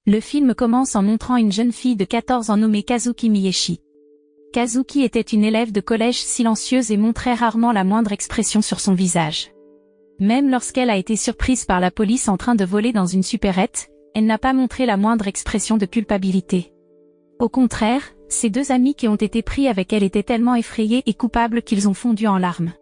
Le film commence en montrant une jeune fille de 14 ans nommée Kazuki Miyeshi. Kazuki était une élève de collège silencieuse et montrait rarement la moindre expression sur son visage. Même lorsqu'elle a été surprise par la police en train de voler dans une supérette, elle n'a pas montré la moindre expression de culpabilité. Au contraire, ses deux amis qui ont été pris avec elle étaient tellement effrayés et coupables qu'ils ont fondu en larmes.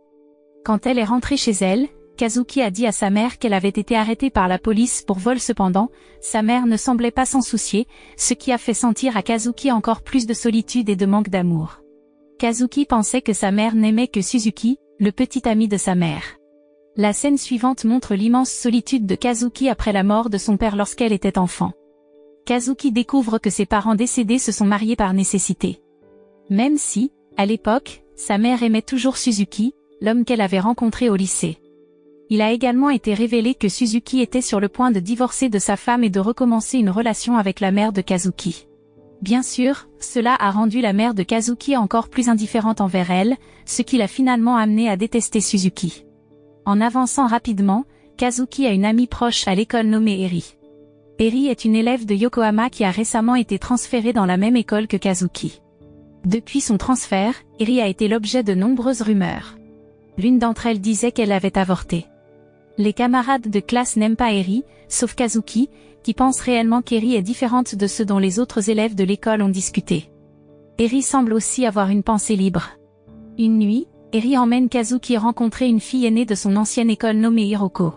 Quand elle est rentrée chez elle, Kazuki a dit à sa mère qu'elle avait été arrêtée par la police pour vol. Cependant, sa mère ne semblait pas s'en soucier, ce qui a fait sentir à Kazuki encore plus de solitude et de manque d'amour. Kazuki pensait que sa mère n'aimait que Suzuki, le petit ami de sa mère. La scène suivante montre l'immense solitude de Kazuki après la mort de son père lorsqu'elle était enfant. Kazuki découvre que ses parents décédés se sont mariés par nécessité. Même si, à l'époque, sa mère aimait toujours Suzuki, l'homme qu'elle avait rencontré au lycée. Il a également été révélé que Suzuki était sur le point de divorcer de sa femme et de recommencer une relation avec la mère de Kazuki. Bien sûr, cela a rendu la mère de Kazuki encore plus indifférente envers elle, ce qui l'a finalement amené à détester Suzuki. En avançant rapidement, Kazuki a une amie proche à l'école nommée Eri. Eri est une élève de Yokohama qui a récemment été transférée dans la même école que Kazuki. Depuis son transfert, Eri a été l'objet de nombreuses rumeurs. L'une d'entre elles disait qu'elle avait avorté. Les camarades de classe n'aiment pas Eri, sauf Kazuki, qui pense réellement qu'Eri est différente de ce dont les autres élèves de l'école ont discuté. Eri semble aussi avoir une pensée libre. Une nuit, Eri emmène Kazuki rencontrer une fille aînée de son ancienne école nommée Hiroko.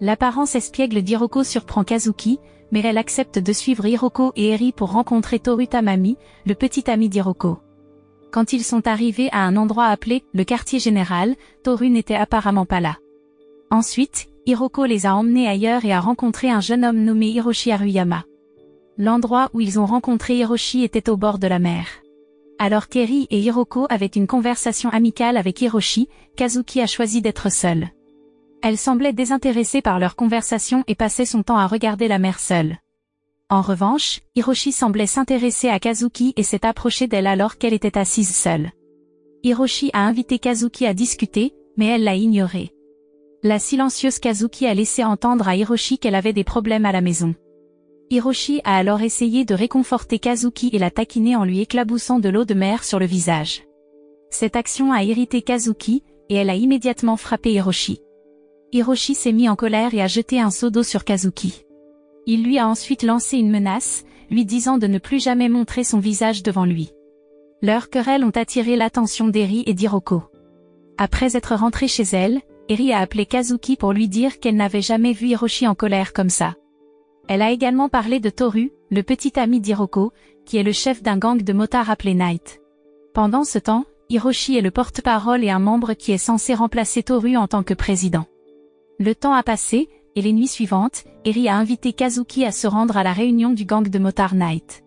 L'apparence espiègle d'Hiroko surprend Kazuki, mais elle accepte de suivre Hiroko et Eri pour rencontrer Toru Tamami, le petit ami d'Hiroko. Quand ils sont arrivés à un endroit appelé le quartier général, Toru n'était apparemment pas là. Ensuite, Hiroko les a emmenés ailleurs et a rencontré un jeune homme nommé Hiroshi Haruyama. L'endroit où ils ont rencontré Hiroshi était au bord de la mer. Alors qu'Eri et Hiroko avaient une conversation amicale avec Hiroshi, Kazuki a choisi d'être seule. Elle semblait désintéressée par leur conversation et passait son temps à regarder la mer seule. En revanche, Hiroshi semblait s'intéresser à Kazuki et s'est approché d'elle alors qu'elle était assise seule. Hiroshi a invité Kazuki à discuter, mais elle l'a ignoré. La silencieuse Kazuki a laissé entendre à Hiroshi qu'elle avait des problèmes à la maison. Hiroshi a alors essayé de réconforter Kazuki et l'a taquinée en lui éclaboussant de l'eau de mer sur le visage. Cette action a irrité Kazuki, et elle a immédiatement frappé Hiroshi. Hiroshi s'est mis en colère et a jeté un seau d'eau sur Kazuki. Il lui a ensuite lancé une menace, lui disant de ne plus jamais montrer son visage devant lui. Leurs querelles ont attiré l'attention d'Eri et d'Hiroko. Après être rentrée chez elle, Eri a appelé Kazuki pour lui dire qu'elle n'avait jamais vu Hiroshi en colère comme ça. Elle a également parlé de Toru, le petit ami d'Hiroko, qui est le chef d'un gang de motards appelé Night. Pendant ce temps, Hiroshi est le porte-parole et un membre qui est censé remplacer Toru en tant que président. Le temps a passé, et les nuits suivantes, Eri a invité Kazuki à se rendre à la réunion du gang de motards Night.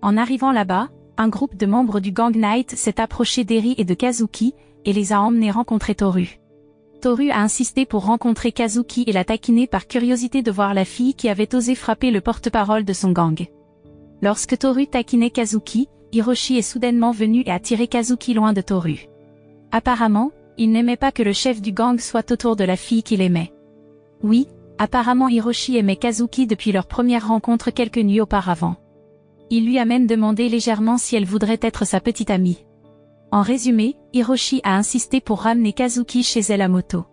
En arrivant là-bas, un groupe de membres du gang Night s'est approché d'Eri et de Kazuki, et les a emmenés rencontrer Toru. Toru a insisté pour rencontrer Kazuki et l'a taquiné par curiosité de voir la fille qui avait osé frapper le porte-parole de son gang. Lorsque Toru taquinait Kazuki, Hiroshi est soudainement venu et a tiré Kazuki loin de Toru. Apparemment, il n'aimait pas que le chef du gang soit autour de la fille qu'il aimait. Oui, apparemment Hiroshi aimait Kazuki depuis leur première rencontre quelques nuits auparavant. Il lui a même demandé légèrement si elle voudrait être sa petite amie. En résumé, Hiroshi a insisté pour ramener Kazuki chez elle à moto.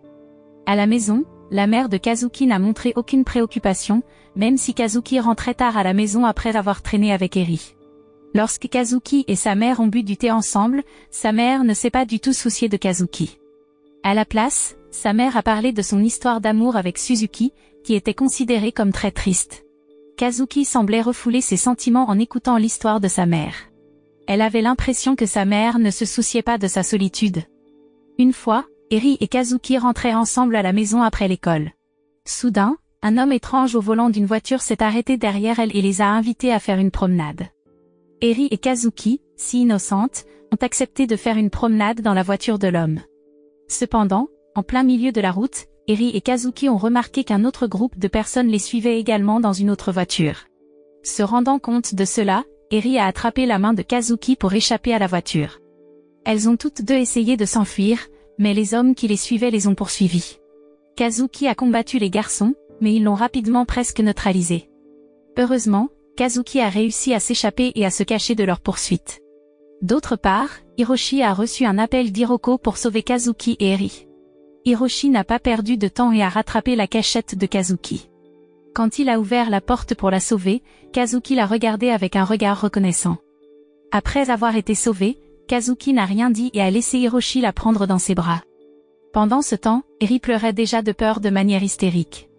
À la maison, la mère de Kazuki n'a montré aucune préoccupation, même si Kazuki rentrait tard à la maison après avoir traîné avec Eri. Lorsque Kazuki et sa mère ont bu du thé ensemble, sa mère ne s'est pas du tout souciée de Kazuki. À la place, sa mère a parlé de son histoire d'amour avec Suzuki, qui était considérée comme très triste. Kazuki semblait refouler ses sentiments en écoutant l'histoire de sa mère. Elle avait l'impression que sa mère ne se souciait pas de sa solitude. Une fois, Eri et Kazuki rentraient ensemble à la maison après l'école. Soudain, un homme étrange au volant d'une voiture s'est arrêté derrière elle et les a invités à faire une promenade. Eri et Kazuki, si innocentes, ont accepté de faire une promenade dans la voiture de l'homme. Cependant, en plein milieu de la route, Eri et Kazuki ont remarqué qu'un autre groupe de personnes les suivait également dans une autre voiture. Se rendant compte de cela, Eri a attrapé la main de Kazuki pour échapper à la voiture. Elles ont toutes deux essayé de s'enfuir, mais les hommes qui les suivaient les ont poursuivis. Kazuki a combattu les garçons, mais ils l'ont rapidement presque neutralisé. Heureusement, Kazuki a réussi à s'échapper et à se cacher de leur poursuite. D'autre part, Hiroshi a reçu un appel d'Hiroko pour sauver Kazuki et Eri. Hiroshi n'a pas perdu de temps et a rattrapé la cachette de Kazuki. Quand il a ouvert la porte pour la sauver, Kazuki l'a regardé avec un regard reconnaissant. Après avoir été sauvé, Kazuki n'a rien dit et a laissé Hiroshi la prendre dans ses bras. Pendant ce temps, Eri pleurait déjà de peur de manière hystérique.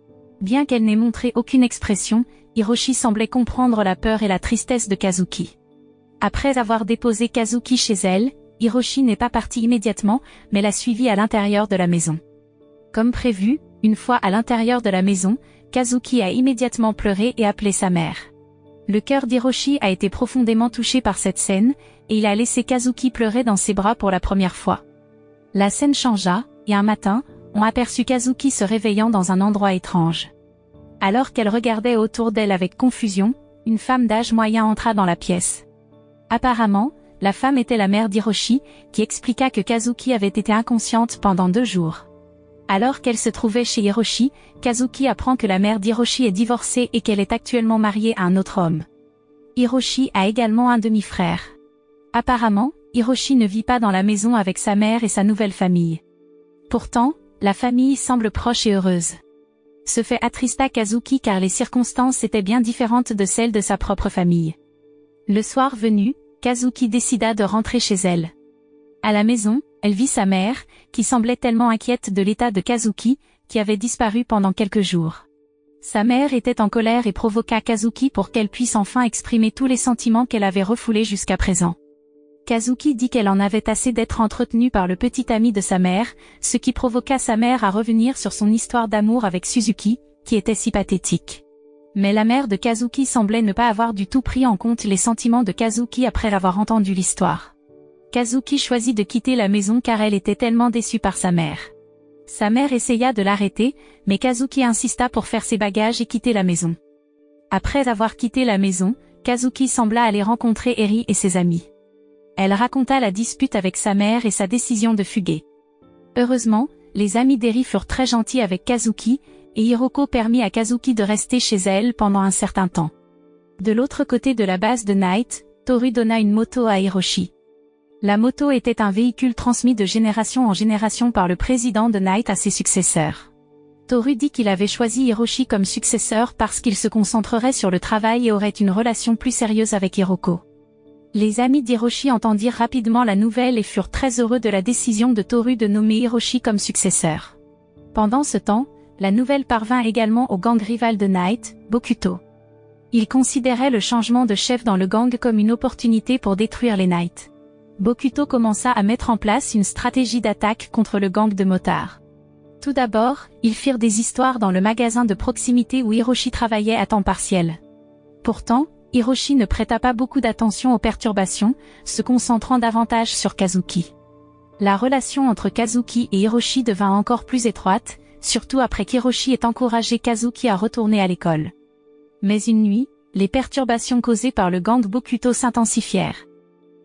Bien qu'elle n'ait montré aucune expression, Hiroshi semblait comprendre la peur et la tristesse de Kazuki. Après avoir déposé Kazuki chez elle, Hiroshi n'est pas parti immédiatement, mais l'a suivi à l'intérieur de la maison. Comme prévu, une fois à l'intérieur de la maison, Kazuki a immédiatement pleuré et appelé sa mère. Le cœur d'Hiroshi a été profondément touché par cette scène, et il a laissé Kazuki pleurer dans ses bras pour la première fois. La scène changea, et un matin, on aperçut Kazuki se réveillant dans un endroit étrange. Alors qu'elle regardait autour d'elle avec confusion, une femme d'âge moyen entra dans la pièce. Apparemment, la femme était la mère d'Hiroshi, qui expliqua que Kazuki avait été inconsciente pendant 2 jours. Alors qu'elle se trouvait chez Hiroshi, Kazuki apprend que la mère d'Hiroshi est divorcée et qu'elle est actuellement mariée à un autre homme. Hiroshi a également un demi-frère. Apparemment, Hiroshi ne vit pas dans la maison avec sa mère et sa nouvelle famille. Pourtant, la famille semble proche et heureuse. Ce fait attrista Kazuki car les circonstances étaient bien différentes de celles de sa propre famille. Le soir venu, Kazuki décida de rentrer chez elle. À la maison, elle vit sa mère, qui semblait tellement inquiète de l'état de Kazuki, qui avait disparu pendant quelques jours. Sa mère était en colère et provoqua Kazuki pour qu'elle puisse enfin exprimer tous les sentiments qu'elle avait refoulés jusqu'à présent. Kazuki dit qu'elle en avait assez d'être entretenue par le petit ami de sa mère, ce qui provoqua sa mère à revenir sur son histoire d'amour avec Suzuki, qui était si pathétique. Mais la mère de Kazuki semblait ne pas avoir du tout pris en compte les sentiments de Kazuki après avoir entendu l'histoire. Kazuki choisit de quitter la maison car elle était tellement déçue par sa mère. Sa mère essaya de l'arrêter, mais Kazuki insista pour faire ses bagages et quitter la maison. Après avoir quitté la maison, Kazuki sembla aller rencontrer Eri et ses amis. Elle raconta la dispute avec sa mère et sa décision de fuguer. Heureusement, les amis d'Eri furent très gentils avec Kazuki, et Hiroko permit à Kazuki de rester chez elle pendant un certain temps. De l'autre côté de la base de Night, Toru donna une moto à Hiroshi. La moto était un véhicule transmis de génération en génération par le président de Night à ses successeurs. Toru dit qu'il avait choisi Hiroshi comme successeur parce qu'il se concentrerait sur le travail et aurait une relation plus sérieuse avec Hiroko. Les amis d'Hiroshi entendirent rapidement la nouvelle et furent très heureux de la décision de Toru de nommer Hiroshi comme successeur. Pendant ce temps, la nouvelle parvint également au gang rival de Night, Bokuto. Il considérait le changement de chef dans le gang comme une opportunité pour détruire les Night. Bokuto commença à mettre en place une stratégie d'attaque contre le gang de motards. Tout d'abord, ils firent des histoires dans le magasin de proximité où Hiroshi travaillait à temps partiel. Pourtant, Hiroshi ne prêta pas beaucoup d'attention aux perturbations, se concentrant davantage sur Kazuki. La relation entre Kazuki et Hiroshi devint encore plus étroite, surtout après qu'Hiroshi ait encouragé Kazuki à retourner à l'école. Mais une nuit, les perturbations causées par le gang Bokuto s'intensifièrent.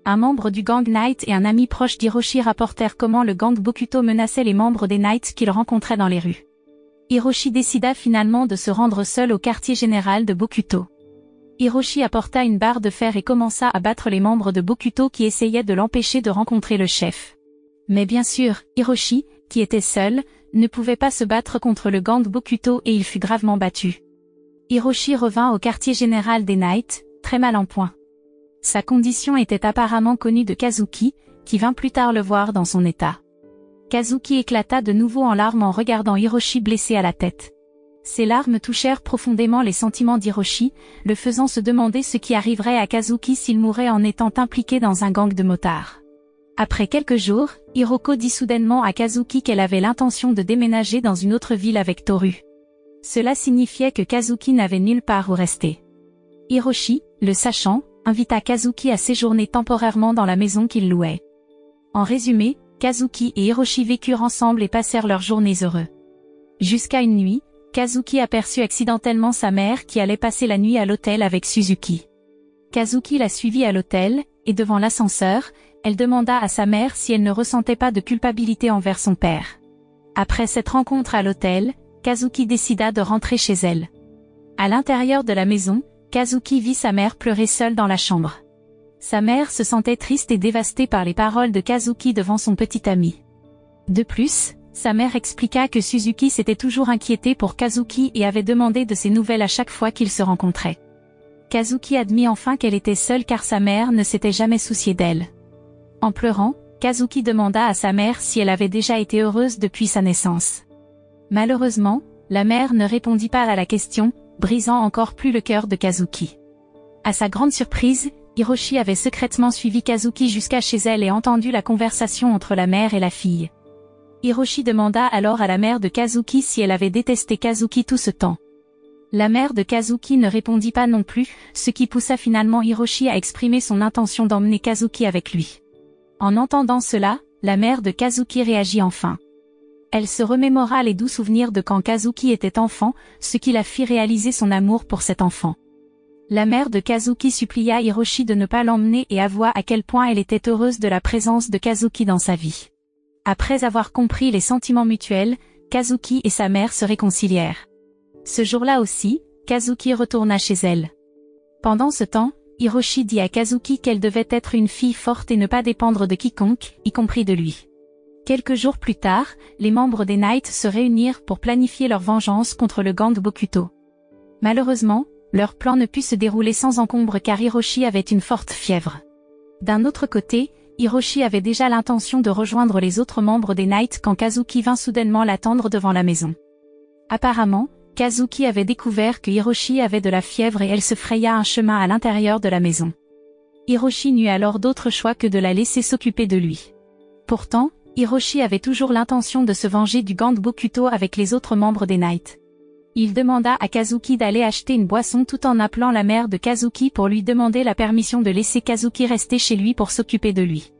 Un membre du gang Night et un ami proche d'Hiroshi rapportèrent comment le gang Bokuto menaçait les membres des Night qu'ils rencontraient dans les rues. Hiroshi décida finalement de se rendre seul au quartier général de Bokuto. Hiroshi apporta une barre de fer et commença à battre les membres de Bokuto qui essayaient de l'empêcher de rencontrer le chef. Mais bien sûr, Hiroshi, qui était seul, ne pouvait pas se battre contre le gang Bokuto et il fut gravement battu. Hiroshi revint au quartier général des Night, très mal en point. Sa condition était apparemment connue de Kazuki, qui vint plus tard le voir dans son état. Kazuki éclata de nouveau en larmes en regardant Hiroshi blessé à la tête. Ces larmes touchèrent profondément les sentiments d'Hiroshi, le faisant se demander ce qui arriverait à Kazuki s'il mourait en étant impliqué dans un gang de motards. Après quelques jours, Hiroko dit soudainement à Kazuki qu'elle avait l'intention de déménager dans une autre ville avec Toru. Cela signifiait que Kazuki n'avait nulle part où rester. Hiroshi, le sachant, invita Kazuki à séjourner temporairement dans la maison qu'il louait. En résumé, Kazuki et Hiroshi vécurent ensemble et passèrent leurs journées heureux. Jusqu'à une nuit, Kazuki aperçut accidentellement sa mère qui allait passer la nuit à l'hôtel avec Suzuki. Kazuki la suivit à l'hôtel, et devant l'ascenseur, elle demanda à sa mère si elle ne ressentait pas de culpabilité envers son père. Après cette rencontre à l'hôtel, Kazuki décida de rentrer chez elle. À l'intérieur de la maison, Kazuki vit sa mère pleurer seule dans la chambre. Sa mère se sentait triste et dévastée par les paroles de Kazuki devant son petit ami. De plus, sa mère expliqua que Suzuki s'était toujours inquiété pour Kazuki et avait demandé de ses nouvelles à chaque fois qu'ils se rencontraient. Kazuki admit enfin qu'elle était seule car sa mère ne s'était jamais souciée d'elle. En pleurant, Kazuki demanda à sa mère si elle avait déjà été heureuse depuis sa naissance. Malheureusement, la mère ne répondit pas à la question, brisant encore plus le cœur de Kazuki. À sa grande surprise, Hiroshi avait secrètement suivi Kazuki jusqu'à chez elle et entendu la conversation entre la mère et la fille. Hiroshi demanda alors à la mère de Kazuki si elle avait détesté Kazuki tout ce temps. La mère de Kazuki ne répondit pas non plus, ce qui poussa finalement Hiroshi à exprimer son intention d'emmener Kazuki avec lui. En entendant cela, la mère de Kazuki réagit enfin. Elle se remémora les doux souvenirs de quand Kazuki était enfant, ce qui la fit réaliser son amour pour cet enfant. La mère de Kazuki supplia Hiroshi de ne pas l'emmener et avoua à quel point elle était heureuse de la présence de Kazuki dans sa vie. Après avoir compris les sentiments mutuels, Kazuki et sa mère se réconcilièrent. Ce jour-là aussi, Kazuki retourna chez elle. Pendant ce temps, Hiroshi dit à Kazuki qu'elle devait être une fille forte et ne pas dépendre de quiconque, y compris de lui. Quelques jours plus tard, les membres des Knights se réunirent pour planifier leur vengeance contre le gang Bokuto. Malheureusement, leur plan ne put se dérouler sans encombre car Hiroshi avait une forte fièvre. D'un autre côté, Hiroshi avait déjà l'intention de rejoindre les autres membres des Knights quand Kazuki vint soudainement l'attendre devant la maison. Apparemment, Kazuki avait découvert que Hiroshi avait de la fièvre et elle se fraya un chemin à l'intérieur de la maison. Hiroshi n'eut alors d'autre choix que de la laisser s'occuper de lui. Pourtant, Hiroshi avait toujours l'intention de se venger du gang Bokuto avec les autres membres des Knights. Il demanda à Kazuki d'aller acheter une boisson tout en appelant la mère de Kazuki pour lui demander la permission de laisser Kazuki rester chez lui pour s'occuper de lui.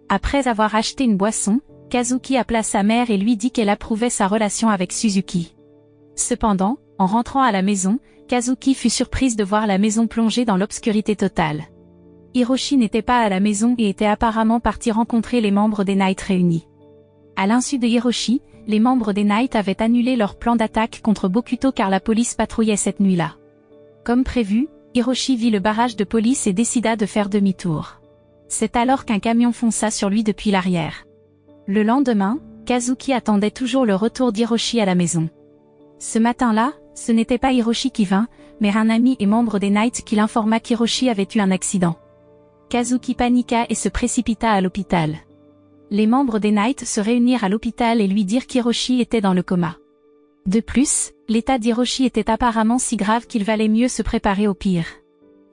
Après avoir acheté une boisson, Kazuki appela sa mère et lui dit qu'elle approuvait sa relation avec Suzuki. Cependant, en rentrant à la maison, Kazuki fut surprise de voir la maison plongée dans l'obscurité totale. Hiroshi n'était pas à la maison et était apparemment parti rencontrer les membres des Knights réunis. À l'insu de Hiroshi, les membres des Knights avaient annulé leur plan d'attaque contre Bokuto car la police patrouillait cette nuit-là. Comme prévu, Hiroshi vit le barrage de police et décida de faire demi-tour. C'est alors qu'un camion fonça sur lui depuis l'arrière. Le lendemain, Kazuki attendait toujours le retour d'Hiroshi à la maison. Ce matin-là, ce n'était pas Hiroshi qui vint, mais un ami et membre des Knights qui l'informa qu'Hiroshi avait eu un accident. Kazuki paniqua et se précipita à l'hôpital. Les membres des Knights se réunirent à l'hôpital et lui dirent qu'Hiroshi était dans le coma. De plus, l'état d'Hiroshi était apparemment si grave qu'il valait mieux se préparer au pire.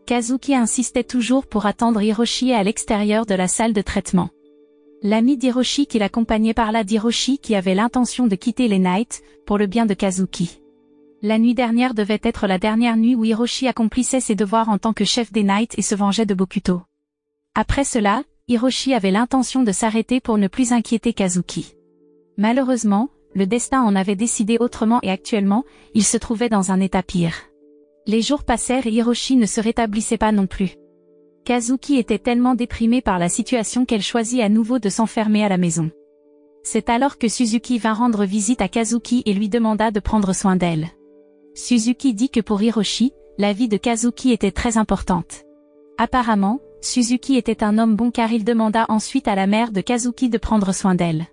Kazuki insistait toujours pour attendre Hiroshi à l'extérieur de la salle de traitement. L'ami d'Hiroshi qui l'accompagnait parla d'Hiroshi qui avait l'intention de quitter les Knights, pour le bien de Kazuki. La nuit dernière devait être la dernière nuit où Hiroshi accomplissait ses devoirs en tant que chef des Knights et se vengeait de Bokuto. Après cela, Hiroshi avait l'intention de s'arrêter pour ne plus inquiéter Kazuki. Malheureusement, le destin en avait décidé autrement et actuellement, il se trouvait dans un état pire. Les jours passèrent et Hiroshi ne se rétablissait pas non plus. Kazuki était tellement déprimée par la situation qu'elle choisit à nouveau de s'enfermer à la maison. C'est alors que Suzuki vint rendre visite à Kazuki et lui demanda de prendre soin d'elle. Suzuki dit que pour Hiroshi, la vie de Kazuki était très importante. Apparemment, Suzuki était un homme bon car il demanda ensuite à la mère de Kazuki de prendre soin d'elle.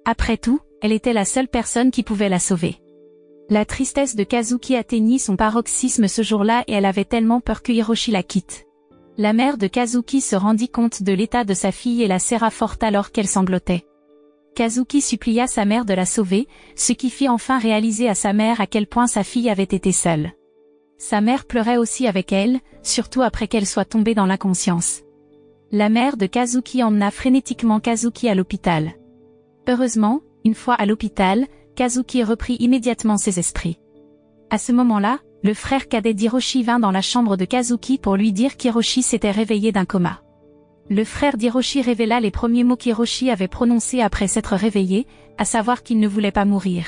Après tout, elle était la seule personne qui pouvait la sauver. La tristesse de Kazuki atteignit son paroxysme ce jour-là et elle avait tellement peur que Hiroshi la quitte. La mère de Kazuki se rendit compte de l'état de sa fille et la serra fort alors qu'elle sanglotait. Kazuki supplia sa mère de la sauver, ce qui fit enfin réaliser à sa mère à quel point sa fille avait été seule. Sa mère pleurait aussi avec elle, surtout après qu'elle soit tombée dans l'inconscience. La mère de Kazuki emmena frénétiquement Kazuki à l'hôpital. Heureusement, une fois à l'hôpital, Kazuki reprit immédiatement ses esprits. À ce moment-là, le frère cadet d'Hiroshi vint dans la chambre de Kazuki pour lui dire qu'Hiroshi s'était réveillé d'un coma. Le frère d'Hiroshi révéla les premiers mots qu'Hiroshi avait prononcés après s'être réveillé, à savoir qu'il ne voulait pas mourir.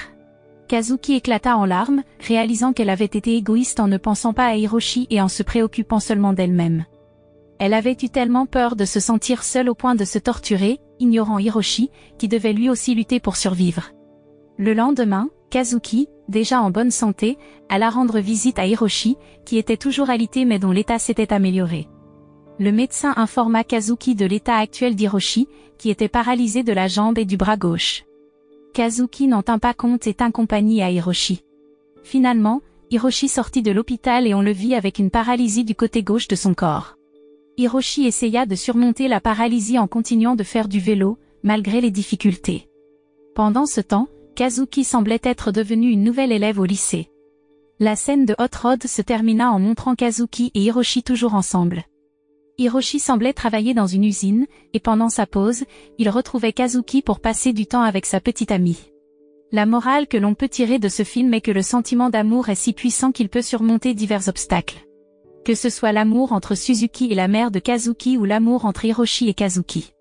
Kazuki éclata en larmes, réalisant qu'elle avait été égoïste en ne pensant pas à Hiroshi et en se préoccupant seulement d'elle-même. Elle avait eu tellement peur de se sentir seule au point de se torturer, ignorant Hiroshi, qui devait lui aussi lutter pour survivre. Le lendemain, Kazuki, déjà en bonne santé, alla rendre visite à Hiroshi, qui était toujours alité mais dont l'état s'était amélioré. Le médecin informa Kazuki de l'état actuel d'Hiroshi, qui était paralysé de la jambe et du bras gauche. Kazuki n'en tint pas compte et tint compagnie à Hiroshi. Finalement, Hiroshi sortit de l'hôpital et on le vit avec une paralysie du côté gauche de son corps. Hiroshi essaya de surmonter la paralysie en continuant de faire du vélo, malgré les difficultés. Pendant ce temps, Kazuki semblait être devenu une nouvelle élève au lycée. La scène de Hot Rod se termina en montrant Kazuki et Hiroshi toujours ensemble. Hiroshi semblait travailler dans une usine, et pendant sa pause, il retrouvait Kazuki pour passer du temps avec sa petite amie. La morale que l'on peut tirer de ce film est que le sentiment d'amour est si puissant qu'il peut surmonter divers obstacles. Que ce soit l'amour entre Suzuki et la mère de Kazuki ou l'amour entre Hiroshi et Kazuki.